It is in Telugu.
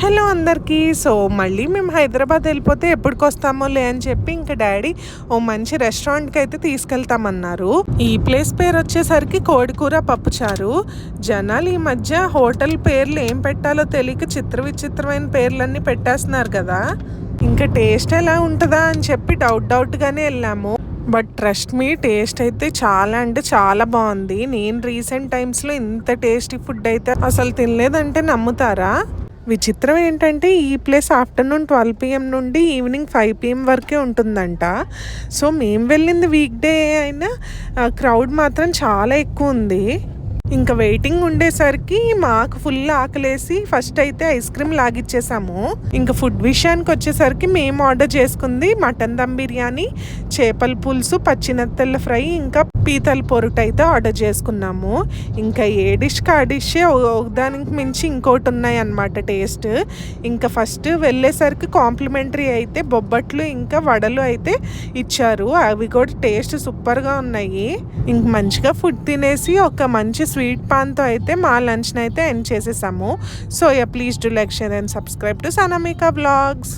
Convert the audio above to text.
హలో అందరికీ. సో మళ్ళీ మేము హైదరాబాద్ వెళ్ళిపోతే ఎప్పటికొస్తామోలే అని చెప్పి ఇంకా డాడీ ఓ మంచి రెస్టారెంట్కి అయితే తీసుకెళ్తామన్నారు. ఈ ప్లేస్ పేరు వచ్చేసరికి కోడికూర పప్పుచారు. జనాలు ఈ మధ్య హోటల్ పేర్లు ఏం పెట్టాలో తెలియక విచిత్రమైన పేర్లన్నీ పెట్టేస్తున్నారు కదా. ఇంకా టేస్ట్ ఎలా ఉంటుందా అని చెప్పి డౌట్గానే వెళ్ళాము. బట్ ట్రస్ట్ మీ, టేస్ట్ అయితే చాలా అంటే చాలా బాగుంది. నేను రీసెంట్ టైమ్స్లో ఇంత టేస్టీ ఫుడ్ అయితే అసలు తినలేదంటే నమ్ముతారా? విచిత్రం ఏంటంటే ఈ ప్లేస్ ఆఫ్టర్నూన్ 12 PM నుండి ఈవినింగ్ 5 PM వరకే ఉంటుందంట. సో మేము వెళ్ళింది వీక్ డే అయినా క్రౌడ్ మాత్రం చాలా ఎక్కువ ఉంది. ఇంకా వెయిటింగ్ ఉండేసరికి మాకు ఫుల్ ఆకలేసి ఫస్ట్ అయితే ఐస్ క్రీమ్ లాగిచ్చేసాము. ఇంకా ఫుడ్ విషయానికి వచ్చేసరికి మేము ఆర్డర్ చేసుకుంది మటన్ దమ్ బిర్యానీ, చేపల పులుసు, పచ్చినత్తెల ఫ్రై, ఇంకా పీతల పొరుటు అయితే ఆర్డర్ చేసుకున్నాము. ఇంకా ఏ డిష్కి ఆ డిష్ దానికి మించి ఇంకోటి ఉన్నాయి అన్నమాట టేస్ట్. ఇంకా ఫస్ట్ వెళ్ళేసరికి కాంప్లిమెంటరీ అయితే బొబ్బట్లు ఇంకా వడలు అయితే ఇచ్చారు. అవి కూడా టేస్ట్ సూపర్గా ఉన్నాయి. ఇంక మంచిగా ఫుడ్ తినేసి ఒక మంచి స్వీట్ పాన్తో అయితే మా లంచ్ని అయితే ఎండ్ చేసేసాము. So please do like, share and subscribe to Sanamika vlogs.